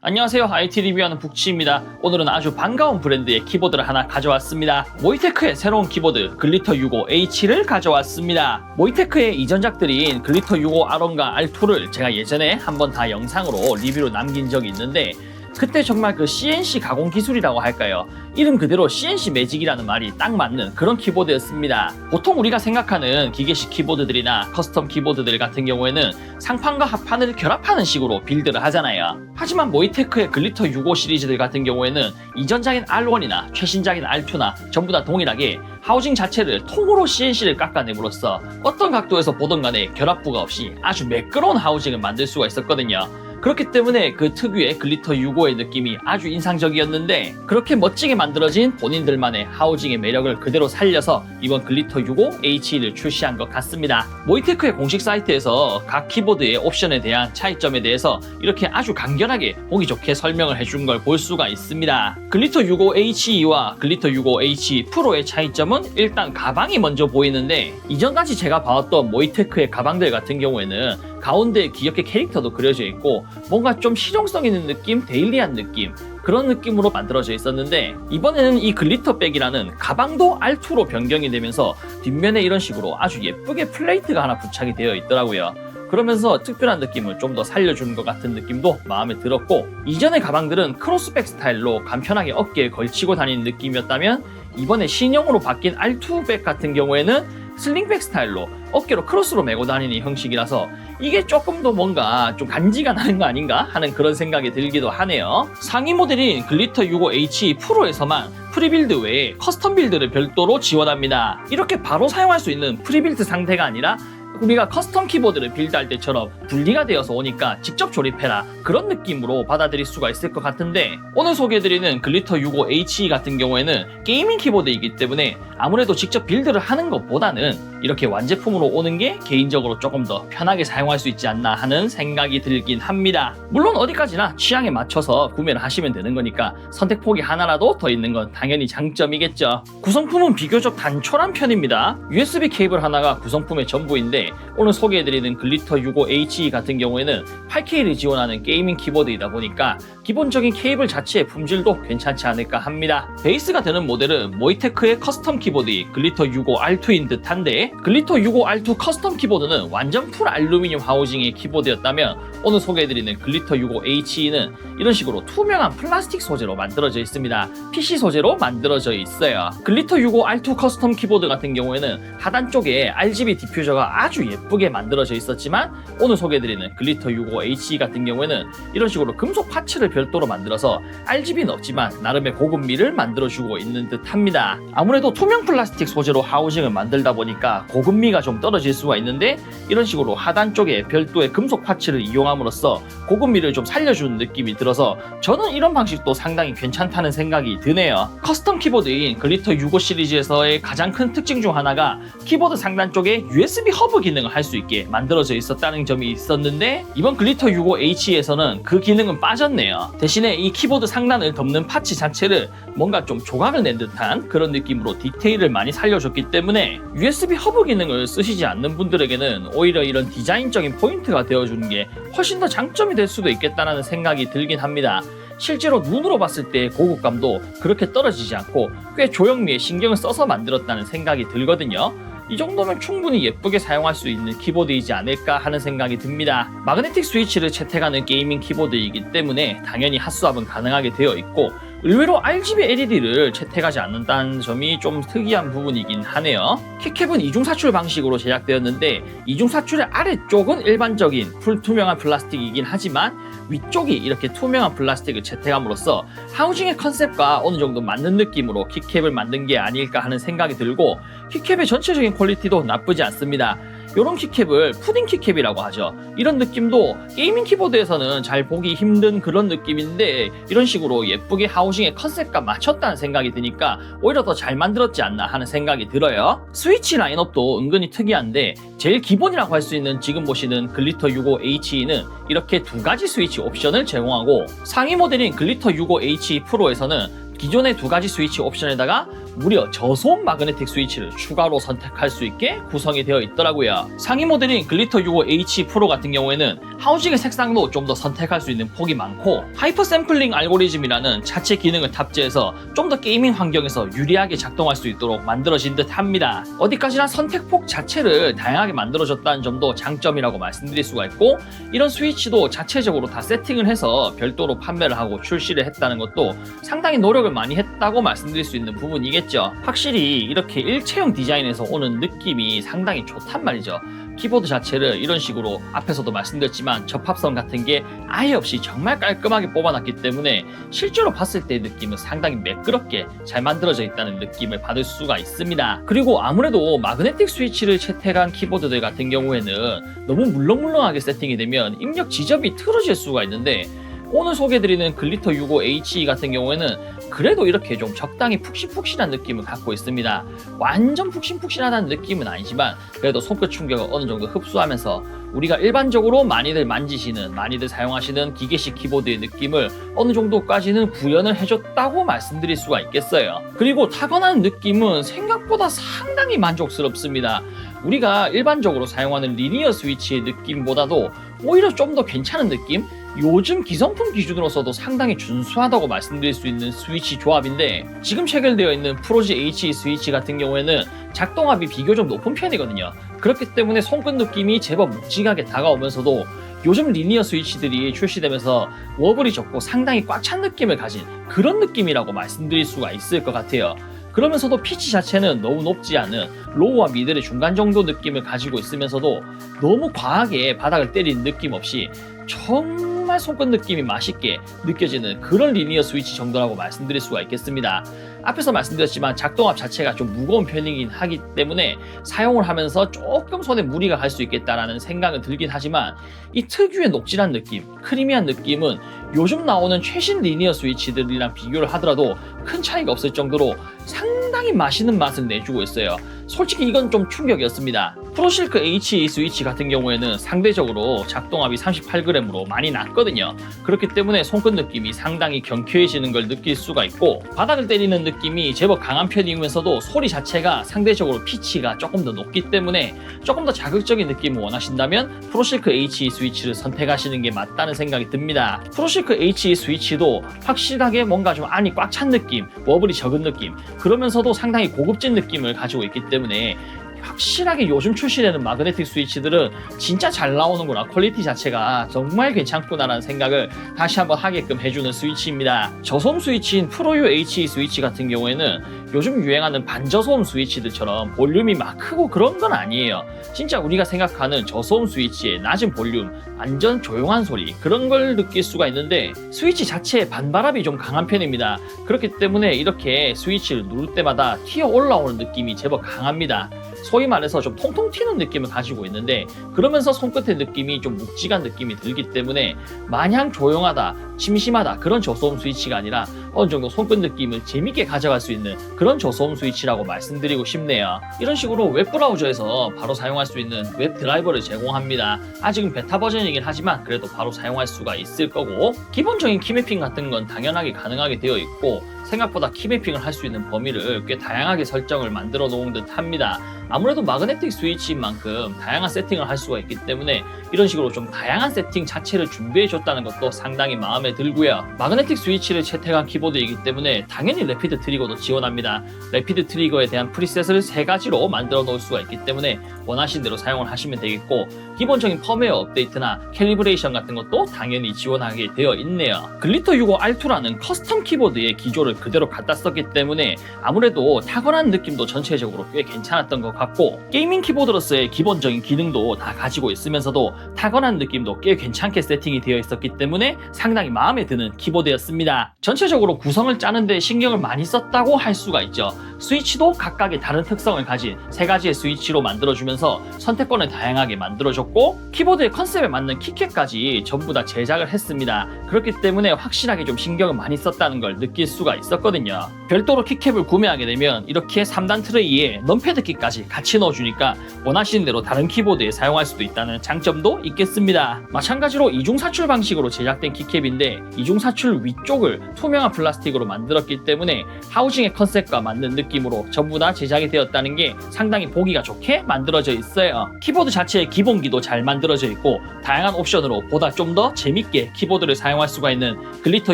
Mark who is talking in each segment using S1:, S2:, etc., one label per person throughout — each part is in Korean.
S1: 안녕하세요. IT 리뷰하는 북치입니다. 오늘은 아주 반가운 브랜드의 키보드를 하나 가져왔습니다. 모이테크의 새로운 키보드 글리터 65H를 가져왔습니다. 모이테크의 이전작들인 글리터 65 R1과 R2를 제가 예전에 한번 다 영상으로 리뷰로 남긴 적이 있는데 그때 정말 그 CNC 가공 기술이라고 할까요? 이름 그대로 CNC 매직이라는 말이 딱 맞는 그런 키보드였습니다. 보통 우리가 생각하는 기계식 키보드들이나 커스텀 키보드들 같은 경우에는 상판과 하판을 결합하는 식으로 빌드를 하잖아요. 하지만 모이테크의 글리터 65 시리즈들 같은 경우에는 이전작인 R1이나 최신작인 R2나 전부 다 동일하게 하우징 자체를 통으로 CNC를 깎아내므로써 어떤 각도에서 보던 간에 결합부가 없이 아주 매끄러운 하우징을 만들 수가 있었거든요. 그렇기 때문에 그 특유의 글리터 65의 느낌이 아주 인상적이었는데 그렇게 멋지게 만들어진 본인들만의 하우징의 매력을 그대로 살려서 이번 글리터 65H를 출시한 것 같습니다. 모이테크의 공식 사이트에서 각 키보드의 옵션에 대한 차이점에 대해서 이렇게 아주 간결하게 보기 좋게 설명을 해준 걸 볼 수가 있습니다. 글리터 65HE와 글리터 65H 프로의 차이점은 일단 가방이 먼저 보이는데 이전까지 제가 봐왔던 모이테크의 가방들 같은 경우에는 가운데 귀엽게 캐릭터도 그려져 있고 뭔가 좀 실용성 있는 느낌, 데일리한 느낌 그런 느낌으로 만들어져 있었는데 이번에는 이 글리터백이라는 가방도 R2로 변경이 되면서 뒷면에 이런 식으로 아주 예쁘게 플레이트가 하나 부착이 되어 있더라고요. 그러면서 특별한 느낌을 좀 더 살려주는 것 같은 느낌도 마음에 들었고 이전의 가방들은 크로스백 스타일로 간편하게 어깨에 걸치고 다니는 느낌이었다면 이번에 신형으로 바뀐 R2백 같은 경우에는 슬링백 스타일로 어깨로 크로스로 메고 다니는 형식이라서 이게 조금 더 뭔가 좀 간지가 나는 거 아닌가 하는 그런 생각이 들기도 하네요. 상위 모델인 글리터 65H 프로에서만 프리빌드 외에 커스텀 빌드를 별도로 지원합니다. 이렇게 바로 사용할 수 있는 프리빌드 상태가 아니라 우리가 커스텀 키보드를 빌드할 때처럼 분리가 되어서 오니까 직접 조립해라 그런 느낌으로 받아들일 수가 있을 것 같은데 오늘 소개해드리는 글리터 65HE 같은 경우에는 게이밍 키보드이기 때문에 아무래도 직접 빌드를 하는 것보다는 이렇게 완제품으로 오는 게 개인적으로 조금 더 편하게 사용할 수 있지 않나 하는 생각이 들긴 합니다. 물론 어디까지나 취향에 맞춰서 구매를 하시면 되는 거니까 선택폭이 하나라도 더 있는 건 당연히 장점이겠죠. 구성품은 비교적 단촐한 편입니다. USB 케이블 하나가 구성품의 전부인데 오늘 소개해드리는 글리터 65HE 같은 경우에는 8K를 지원하는 게이밍 키보드이다 보니까 기본적인 케이블 자체의 품질도 괜찮지 않을까 합니다. 베이스가 되는 모델은 모이테크의 커스텀 키보드인 글리터 65R2인 듯한데 글리터 65R2 커스텀 키보드는 완전 풀 알루미늄 하우징의 키보드였다면 오늘 소개해드리는 글리터 65HE는 이런 식으로 투명한 플라스틱 소재로 만들어져 있습니다. PC 소재로 만들어져 있어요. 글리터 65R2 커스텀 키보드 같은 경우에는 하단 쪽에 RGB 디퓨저가 아주 예쁘게 만들어져 있었지만 오늘 소개해드리는 글리터 65HE 같은 경우에는 이런 식으로 금속 파츠를 별도로 만들어서 RGB는 없지만 나름의 고급미를 만들어주고 있는 듯 합니다. 아무래도 투명 플라스틱 소재로 하우징을 만들다 보니까 고급미가 좀 떨어질 수가 있는데 이런 식으로 하단 쪽에 별도의 금속 파츠를 이용함으로써 고급미를 좀 살려주는 느낌이 들어서 저는 이런 방식도 상당히 괜찮다는 생각이 드네요. 커스텀 키보드인 글리터 65 시리즈에서의 가장 큰 특징 중 하나가 키보드 상단 쪽에 USB 허브 기능을 할 수 있게 만들어져 있었다는 점이 있었는데 이번 글리터 65H에서는 그 기능은 빠졌네요. 대신에 이 키보드 상단을 덮는 파츠 자체를 뭔가 좀 조각을 낸 듯한 그런 느낌으로 디테일을 많이 살려줬기 때문에 USB 허브 기능을 쓰시지 않는 분들에게는 오히려 이런 디자인적인 포인트가 되어주는 게 훨씬 더 장점이 될 수도 있겠다는 생각이 들긴 합니다. 실제로 눈으로 봤을 때 고급감도 그렇게 떨어지지 않고 꽤 조형미에 신경을 써서 만들었다는 생각이 들거든요. 이 정도면 충분히 예쁘게 사용할 수 있는 키보드이지 않을까 하는 생각이 듭니다. 마그네틱 스위치를 채택하는 게이밍 키보드이기 때문에 당연히 핫스왑은 가능하게 되어 있고 의외로 RGB LED를 채택하지 않는다는 점이 좀 특이한 부분이긴 하네요. 키캡은 이중사출 방식으로 제작되었는데 이중사출의 아래쪽은 일반적인 풀투명한 플라스틱이긴 하지만 위쪽이 이렇게 투명한 플라스틱을 채택함으로써 하우징의 컨셉과 어느 정도 맞는 느낌으로 키캡을 만든 게 아닐까 하는 생각이 들고 키캡의 전체적인 퀄리티도 나쁘지 않습니다. 이런 키캡을 푸딩 키캡이라고 하죠. 이런 느낌도 게이밍 키보드에서는 잘 보기 힘든 그런 느낌인데 이런 식으로 예쁘게 하우징의 컨셉과 맞췄다는 생각이 드니까 오히려 더 잘 만들었지 않나 하는 생각이 들어요. 스위치 라인업도 은근히 특이한데 제일 기본이라고 할 수 있는 지금 보시는 글리터 65HE는 이렇게 두 가지 스위치 옵션을 제공하고 상위 모델인 글리터 65HE 프로에서는 기존의 두 가지 스위치 옵션에다가 무려 저소음 마그네틱 스위치를 추가로 선택할 수 있게 구성이 되어 있더라고요. 상위 모델인 글리터 65H 프로 같은 경우에는 하우징의 색상도 좀 더 선택할 수 있는 폭이 많고 하이퍼 샘플링 알고리즘이라는 자체 기능을 탑재해서 좀 더 게이밍 환경에서 유리하게 작동할 수 있도록 만들어진 듯 합니다. 어디까지나 선택폭 자체를 다양하게 만들어졌다는 점도 장점이라고 말씀드릴 수가 있고, 이런 스위치도 자체적으로 다 세팅을 해서 별도로 판매를 하고 출시를 했다는 것도 상당히 노력을 많이 했다고 말씀드릴 수 있는 부분이겠죠. 확실히 이렇게 일체형 디자인에서 오는 느낌이 상당히 좋단 말이죠. 키보드 자체를 이런 식으로 앞에서도 말씀드렸지만 접합성 같은 게 아예 없이 정말 깔끔하게 뽑아놨기 때문에 실제로 봤을 때의 느낌은 상당히 매끄럽게 잘 만들어져 있다는 느낌을 받을 수가 있습니다. 그리고 아무래도 마그네틱 스위치를 채택한 키보드들 같은 경우에는 너무 물렁물렁하게 세팅이 되면 입력 지점이 틀어질 수가 있는데, 오늘 소개해드리는 글리터 65H 같은 경우에는 그래도 이렇게 좀 적당히 푹신푹신한 느낌을 갖고 있습니다. 완전 푹신푹신하다는 느낌은 아니지만 그래도 손끝 충격을 어느 정도 흡수하면서 우리가 일반적으로 많이들 만지시는, 많이들 사용하시는 기계식 키보드의 느낌을 어느 정도까지는 구현을 해줬다고 말씀드릴 수가 있겠어요. 그리고 타건하는 느낌은 생각보다 상당히 만족스럽습니다. 우리가 일반적으로 사용하는 리니어 스위치의 느낌보다도 오히려 좀 더 괜찮은 느낌? 요즘 기성품 기준으로서도 상당히 준수하다고 말씀드릴 수 있는 스위치 조합인데, 지금 체결되어 있는 프로지 H 스위치 같은 경우에는 작동압이 비교적 높은 편이거든요. 그렇기 때문에 손끝 느낌이 제법 묵직하게 다가오면서도 요즘 리니어 스위치들이 출시되면서 워블이 적고 상당히 꽉 찬 느낌을 가진 그런 느낌이라고 말씀드릴 수가 있을 것 같아요. 그러면서도 피치 자체는 너무 높지 않은 로우와 미들의 중간 정도 느낌을 가지고 있으면서도 너무 과하게 바닥을 때리는 느낌 없이 정말 손끝 느낌이 맛있게 느껴지는 그런 리니어 스위치 정도라고 말씀드릴 수가 있겠습니다. 앞에서 말씀드렸지만 작동압 자체가 좀 무거운 편이긴 하기 때문에 사용을 하면서 조금 손에 무리가 갈 수 있겠다라는 생각은 들긴 하지만, 이 특유의 녹진한 느낌, 크리미한 느낌은 요즘 나오는 최신 리니어 스위치들이랑 비교를 하더라도 큰 차이가 없을 정도로 상당히 맛있는 맛을 내주고 있어요. 솔직히 이건 좀 충격이었습니다. 프로실크 H 스위치 같은 경우에는 상대적으로 작동압이 38g으로 많이 낮거든요. 그렇기 때문에 손끝 느낌이 상당히 경쾌해지는 걸 느낄 수가 있고, 바닥을 때리는 느낌이 제법 강한 편이면서도 소리 자체가 상대적으로 피치가 조금 더 높기 때문에 조금 더 자극적인 느낌을 원하신다면 프로실크 H 스위치를 선택하시는 게 맞다는 생각이 듭니다. 프로실크 H 스위치도 확실하게 뭔가 좀 안이 꽉 찬 느낌, 워블이 적은 느낌, 그러면서도 상당히 고급진 느낌을 가지고 있기 때문에 확실하게 요즘 출시되는 마그네틱 스위치들은 진짜 잘 나오는구나, 퀄리티 자체가 정말 괜찮구나라는 생각을 다시 한번 하게끔 해주는 스위치입니다. 저소음 스위치인 프로유 H 스위치 같은 경우에는 요즘 유행하는 반저소음 스위치들처럼 볼륨이 막 크고 그런 건 아니에요. 진짜 우리가 생각하는 저소음 스위치의 낮은 볼륨, 완전 조용한 소리, 그런 걸 느낄 수가 있는데 스위치 자체의 반발압이 좀 강한 편입니다. 그렇기 때문에 이렇게 스위치를 누를 때마다 튀어 올라오는 느낌이 제법 강합니다. 소위 말해서 좀 통통 튀는 느낌을 가지고 있는데, 그러면서 손끝의 느낌이 좀 묵직한 느낌이 들기 때문에 마냥 조용하다, 심심하다 그런 저소음 스위치가 아니라 어느 정도 손끝 느낌을 재밌게 가져갈 수 있는 그런 저소음 스위치라고 말씀드리고 싶네요. 이런 식으로 웹브라우저에서 바로 사용할 수 있는 웹 드라이버를 제공합니다. 아직은 베타 버전이긴 하지만 그래도 바로 사용할 수가 있을 거고, 기본적인 키매핑 같은 건 당연하게 가능하게 되어 있고, 생각보다 키매핑을 할 수 있는 범위를 꽤 다양하게 설정을 만들어 놓은 듯 합니다. 아무래도 마그네틱 스위치인 만큼 다양한 세팅을 할 수가 있기 때문에 이런 식으로 좀 다양한 세팅 자체를 준비해 줬다는 것도 상당히 마음에 들고요. 마그네틱 스위치를 채택한 키보드이기 때문에 당연히 래피드 트리거도 지원합니다. 래피드 트리거에 대한 프리셋을 3가지로 만들어 놓을 수가 있기 때문에 원하신 대로 사용을 하시면 되겠고, 기본적인 펌웨어 업데이트나 캘리브레이션 같은 것도 당연히 지원하게 되어 있네요. 글리터 65R2라는 커스텀 키보드의 기조를 그대로 갖다 썼기 때문에 아무래도 타건한 느낌도 전체적으로 꽤 괜찮았던 것 같고, 게이밍 키보드로서의 기본적인 기능도 다 가지고 있으면서도 타건한 느낌도 꽤 괜찮게 세팅이 되어 있었기 때문에 상당히 마음에 드는 키보드였습니다. 전체적으로 구성을 짜는데 신경을 많이 썼다고 할 수가 있죠. 스위치도 각각의 다른 특성을 가진 3가지의 스위치로 만들어주면서 선택권을 다양하게 만들어줬고, 키보드의 컨셉에 맞는 키캡까지 전부 다 제작을 했습니다. 그렇기 때문에 확실하게 좀 신경을 많이 썼다는 걸 느낄 수가 있었거든요. 별도로 키캡을 구매하게 되면 이렇게 3단 트레이에 넘패드 키까지 같이 넣어주니까 원하시는 대로 다른 키보드에 사용할 수도 있다는 장점도 있겠습니다. 마찬가지로 이중 사출 방식으로 제작된 키캡인데, 이중 사출 위쪽을 투명한 플라스틱으로 만들었기 때문에 하우징의 컨셉과 맞는 느낌으로 전부 다 제작이 되었다는 게 상당히 보기가 좋게 만들어져 있어요. 키보드 자체의 기본기도 잘 만들어져 있고 다양한 옵션으로 보다 좀 더 재밌게 키보드를 사용할 수가 있는 글리터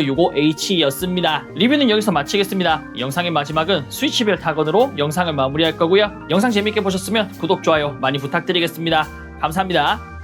S1: 65H였습니다. 리뷰는 여기서 마치겠습니다. 영상의 마지막은 스위치별 타건으로 영상을 마무리할 거고요. 영상 재밌게 보셨으면 구독, 좋아요 많이 부탁드리겠습니다. 감사합니다.